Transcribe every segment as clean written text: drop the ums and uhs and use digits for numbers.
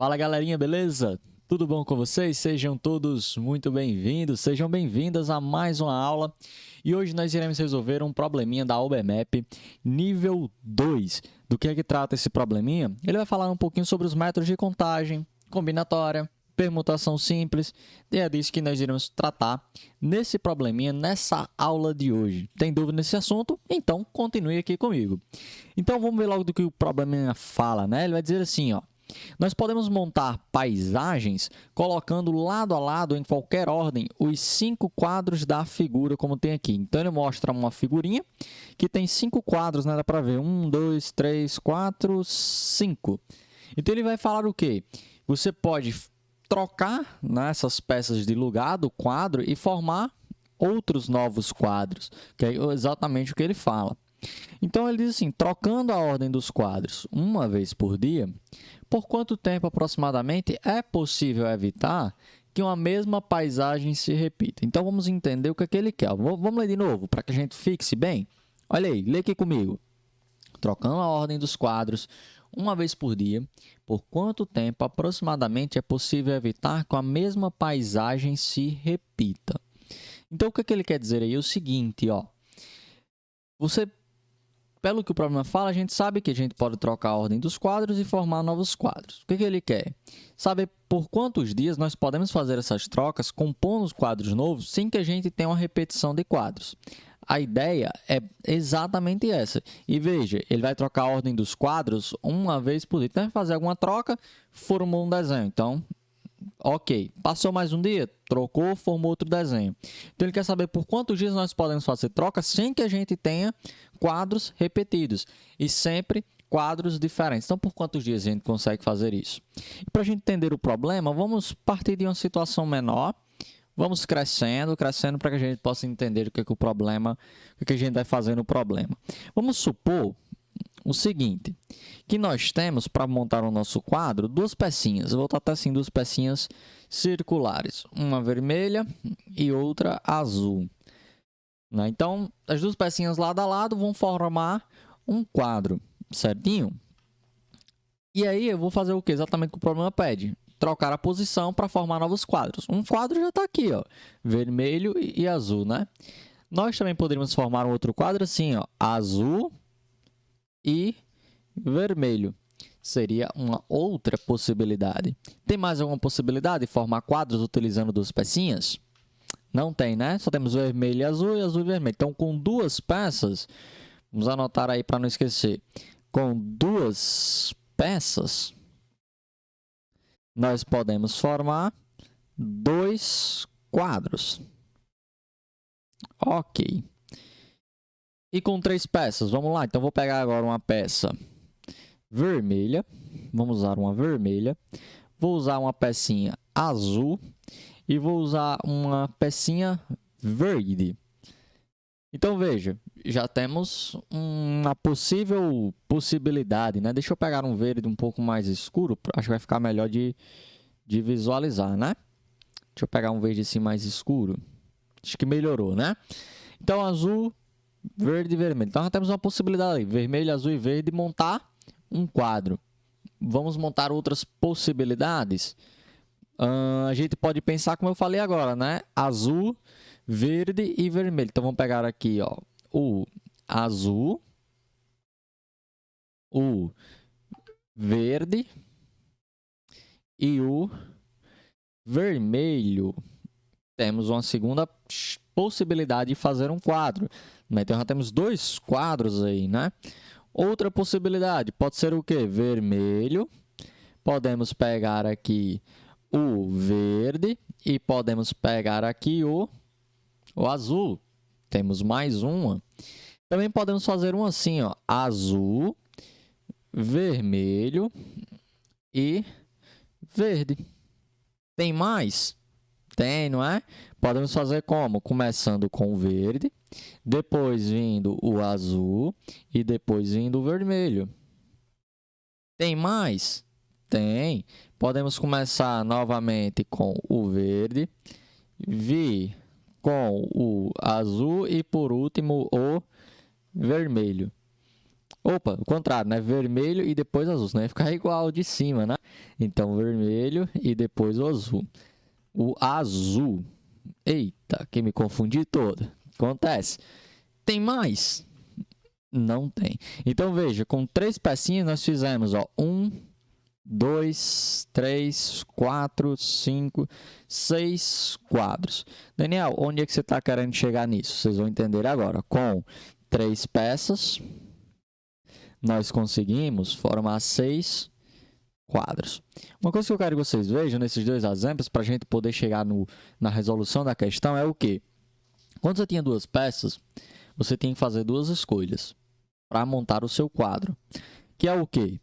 Fala galerinha, beleza? Tudo bom com vocês? Sejam todos muito bem-vindos, sejam bem-vindas a mais uma aula. E hoje nós iremos resolver um probleminha da OBMAP nível 2. Do que é que trata esse probleminha? Ele vai falar um pouquinho sobre os métodos de contagem, combinatória, permutação simples, e é disso que nós iremos tratar nesse probleminha, nessa aula de hoje. Tem dúvida nesse assunto? Então continue aqui comigo. Então vamos ver logo do que o probleminha fala, né? Ele vai dizer assim, ó. Nós podemos montar paisagens colocando lado a lado, em qualquer ordem, os 5 quadros da figura, como tem aqui. Então, ele mostra uma figurinha que tem 5 quadros, né? Dá para ver. 1, 2, 3, 4, 5. Então, ele vai falar o quê? Você pode trocar, né, essas peças de lugar do quadro e formar outros novos quadros, que é exatamente o que ele fala. Então, ele diz assim, trocando a ordem dos quadros uma vez por dia, por quanto tempo aproximadamente é possível evitar que uma mesma paisagem se repita? Então, vamos entender o que é que ele quer. Vamos ler de novo, para que a gente fixe bem. Olha aí, lê aqui comigo. Trocando a ordem dos quadros uma vez por dia, por quanto tempo aproximadamente é possível evitar que a mesma paisagem se repita? Então, o que é que ele quer dizer aí? É o seguinte, ó. Pelo que o problema fala, a gente sabe que a gente pode trocar a ordem dos quadros e formar novos quadros. O que ele quer? Saber por quantos dias nós podemos fazer essas trocas compondo os quadros novos sem que a gente tenha uma repetição de quadros. A ideia é exatamente essa. E veja, ele vai trocar a ordem dos quadros uma vez por dia. Então, vai fazer alguma troca, formou um desenho. Então, ok, passou mais um dia, trocou, formou outro desenho. Então, ele quer saber por quantos dias nós podemos fazer troca sem que a gente tenha quadros repetidos e sempre quadros diferentes. Então, por quantos dias a gente consegue fazer isso? E para a gente entender o problema, vamos partir de uma situação menor, vamos crescendo para que a gente possa entender o que é que o problema, o que a gente vai fazer no problema. Vamos supor o seguinte, que nós temos para montar o nosso quadro duas pecinhas. Eu vou tratar assim, duas pecinhas circulares, uma vermelha e outra azul. Então, as duas pecinhas lado a lado vão formar um quadro, certinho? E aí, eu vou fazer o que? Exatamente o que o problema pede. Trocar a posição para formar novos quadros. Um quadro já está aqui, ó, vermelho e azul, né? Nós também poderíamos formar um outro quadro assim, ó, azul e vermelho. Seria uma outra possibilidade. Tem mais alguma possibilidade de formar quadros utilizando duas pecinhas? Não tem, né? Só temos vermelho e azul e vermelho. Então, com duas peças, vamos anotar aí para não esquecer. Com duas peças, nós podemos formar dois quadros. Ok. E com três peças, vamos lá. Então, vou pegar agora uma peça vermelha. Vamos usar uma vermelha. Vou usar uma pecinha azul. E vou usar uma pecinha verde. Então, veja, já temos uma possível possibilidade, né? Deixa eu pegar um verde um pouco mais escuro, acho que vai ficar melhor de visualizar, né? Deixa eu pegar um verde assim mais escuro. Acho que melhorou, né? Então, azul, verde e vermelho. Então, já temos uma possibilidade aí, vermelho, azul e verde, montar um quadro. Vamos montar outras possibilidades? A gente pode pensar como eu falei agora, né? Azul, verde e vermelho. Então, vamos pegar aqui, ó, o azul, o verde e o vermelho. Temos uma segunda possibilidade de fazer um quadro, né? Então, já temos dois quadros aí, né? Outra possibilidade pode ser o quê? Vermelho. Podemos pegar aqui o verde e podemos pegar aqui o azul. Temos mais uma. Também podemos fazer um assim, ó, azul, vermelho e verde. Tem mais? Tem, não é? Podemos fazer como? Começando com o verde, depois vindo o azul e depois vindo o vermelho. Tem mais? Tem. Podemos começar novamente com o verde, vir com o azul e, por último, o vermelho. Opa, o contrário, né? Vermelho e depois azul, senão ia ficar igual de cima, né? Então, vermelho e depois o azul. O azul. Eita, que me confundi todo. Acontece. Tem mais? Não tem. Então, veja, com 3 pecinhas nós fizemos, ó, 1, 2, 3, 4, 5, 6 quadros. Daniel, onde é que você está querendo chegar nisso? Vocês vão entender agora. Com 3 peças, nós conseguimos formar 6 quadros. Uma coisa que eu quero que vocês vejam nesses 2 exemplos, para a gente poder chegar na resolução da questão, é o quê? Quando você tinha 2 peças, você tem que fazer 2 escolhas para montar o seu quadro. Que é o quê?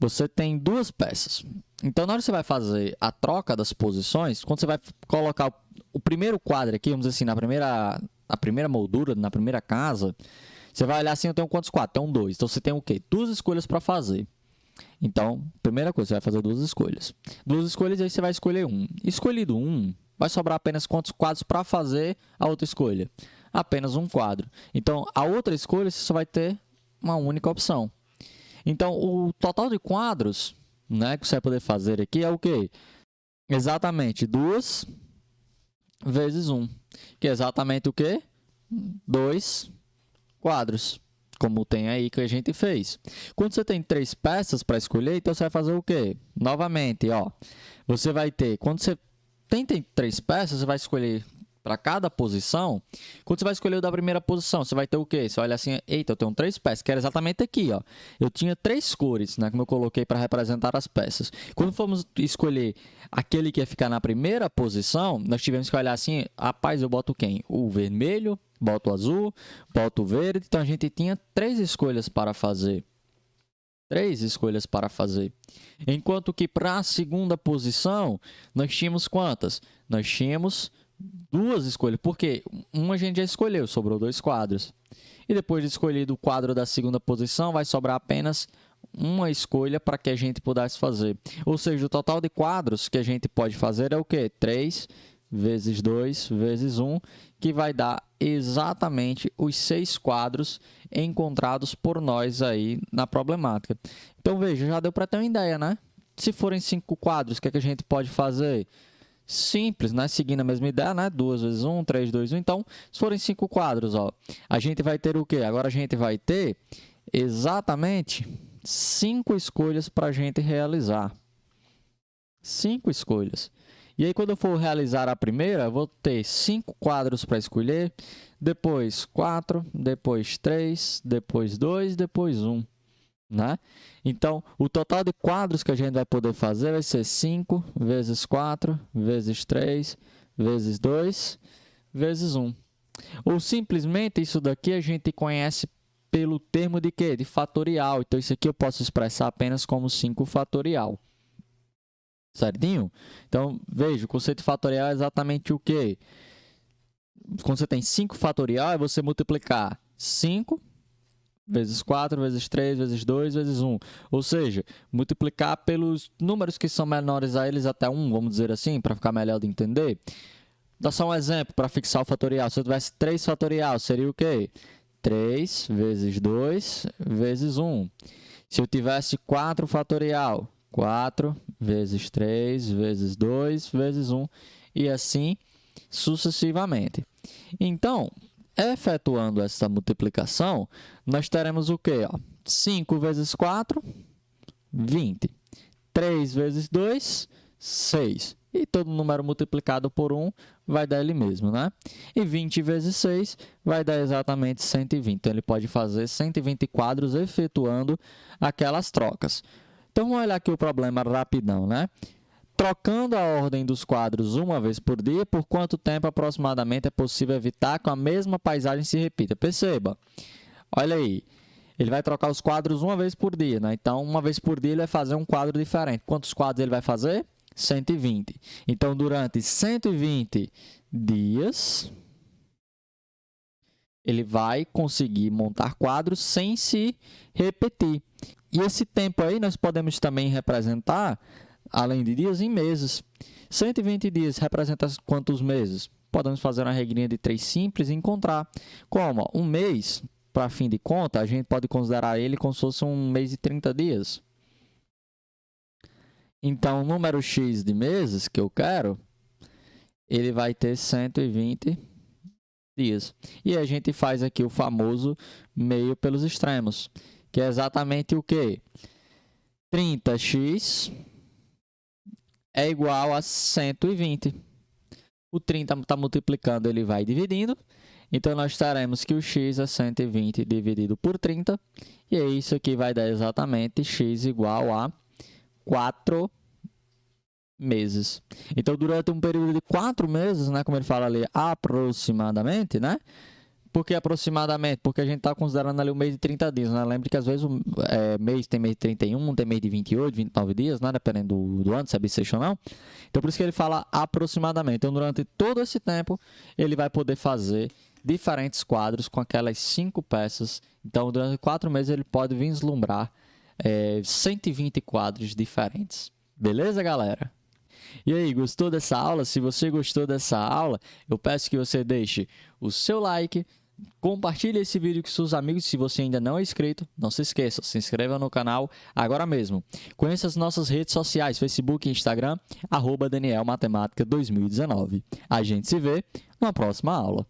Você tem 2 peças. Então, na hora que você vai fazer a troca das posições, quando você vai colocar o primeiro quadro aqui, vamos dizer assim, na primeira moldura, na primeira casa, você vai olhar assim, eu tenho quantos quadros? Tenho 2. Então, você tem o quê? 2 escolhas para fazer. Então, primeira coisa, você vai fazer 2 escolhas. 2 escolhas, aí você vai escolher um. Escolhido um, vai sobrar apenas quantos quadros para fazer a outra escolha? Apenas um quadro. Então, a outra escolha, você só vai ter uma única opção. Então, o total de quadros, né, que você vai poder fazer aqui é o quê? Exatamente 2 vezes 1, que é exatamente o quê? 2 quadros, como tem aí que a gente fez. Quando você tem 3 peças para escolher, então você vai fazer o quê? Novamente, ó, você vai ter, quando você tem 3 peças, você vai escolher para cada posição. Quando você vai escolher o da primeira posição, você vai ter o quê? Você olha assim, eita, eu tenho 3 peças, que era exatamente aqui, ó. Eu tinha 3 cores, né, como eu coloquei para representar as peças. Quando formos escolher aquele que ia ficar na primeira posição, nós tivemos que olhar assim, rapaz, eu boto quem? O vermelho, boto o azul, boto o verde. Então, a gente tinha 3 escolhas para fazer. 3 escolhas para fazer. Enquanto que para a segunda posição, nós tínhamos quantas? Nós tínhamos 2 escolhas, porque uma a gente já escolheu, sobrou 2 quadros. E depois de escolhido o quadro da segunda posição, vai sobrar apenas uma escolha para que a gente pudesse fazer. Ou seja, o total de quadros que a gente pode fazer é o quê? 3 vezes 2 vezes 1, que vai dar exatamente os 6 quadros encontrados por nós aí na problemática. Então, veja, já deu para ter uma ideia, né? Se forem 5 quadros, o que é que a gente pode fazer? Simples, né? Seguindo a mesma ideia, né? 2 vezes 1, 3, 2, 1. Então, se forem 5 quadros, ó, a gente vai ter o quê? Agora a gente vai ter exatamente 5 escolhas para a gente realizar. 5 escolhas. E aí, quando eu for realizar a primeira, eu vou ter 5 quadros para escolher, depois 4, depois 3, depois 2, depois 1. Né? Então, o total de quadros que a gente vai poder fazer vai ser 5 vezes 4, vezes 3, vezes 2, vezes 1. Ou simplesmente, isso daqui a gente conhece pelo termo de quê? De fatorial. Então, isso aqui eu posso expressar apenas como 5 fatorial. Certinho? Então, veja, o conceito de fatorial é exatamente o quê? Quando você tem 5 fatorial, é você multiplicar 5 vezes 4, vezes 3, vezes 2, vezes 1. Ou seja, multiplicar pelos números que são menores a eles até 1, vamos dizer assim, para ficar melhor de entender. Dá só um exemplo para fixar o fatorial. Se eu tivesse 3 fatorial, seria o quê? 3 vezes 2 vezes 1. Se eu tivesse 4 fatorial, 4 vezes 3 vezes 2 vezes 1. E assim sucessivamente. Então, efetuando essa multiplicação, nós teremos o quê? 5 vezes 4, 20. 3 vezes 2, 6. E todo número multiplicado por 1 vai dar ele mesmo, né? E 20 vezes 6 vai dar exatamente 120. Então, ele pode fazer 120 quadros efetuando aquelas trocas. Então, vamos olhar aqui o problema rapidão, né? Trocando a ordem dos quadros uma vez por dia, por quanto tempo aproximadamente é possível evitar que a mesma paisagem se repita? Perceba, olha aí, ele vai trocar os quadros uma vez por dia, né? Então, uma vez por dia ele vai fazer um quadro diferente. Quantos quadros ele vai fazer? 120. Então, durante 120 dias, ele vai conseguir montar quadros sem se repetir. E esse tempo aí nós podemos também representar, além de dias, em meses. 120 dias representa quantos meses? Podemos fazer uma regrinha de 3 simples e encontrar. Como? Um mês para fim de conta, a gente pode considerar ele como se fosse um mês e 30 dias. Então, o número X de meses que eu quero, ele vai ter 120 dias. E a gente faz aqui o famoso meio pelos extremos, que é exatamente o quê? 30x é igual a 120. O 30 está multiplicando, ele vai dividindo. Então, nós teremos que o x é 120 dividido por 30. E é isso aqui vai dar exatamente x igual a 4 meses. Então, durante um período de 4 meses, né, como ele fala ali, aproximadamente, né? Por que aproximadamente? Porque a gente está considerando ali o mês de 30 dias, né? Lembre que às vezes o mês tem mês de 31, tem mês de 28, 29 dias, né? Dependendo do ano, se é bissexto ou não. Então, por isso que ele fala aproximadamente. Então, durante todo esse tempo, ele vai poder fazer diferentes quadros com aquelas 5 peças. Então, durante 4 meses, ele pode vislumbrar 120 quadros diferentes. Beleza, galera? E aí, gostou dessa aula? Se você gostou dessa aula, eu peço que você deixe o seu like, compartilhe esse vídeo com seus amigos. Se você ainda não é inscrito, não se esqueça, se inscreva no canal agora mesmo. Conheça as nossas redes sociais, Facebook e Instagram, @DanielMatemática2019. A gente se vê numa próxima aula.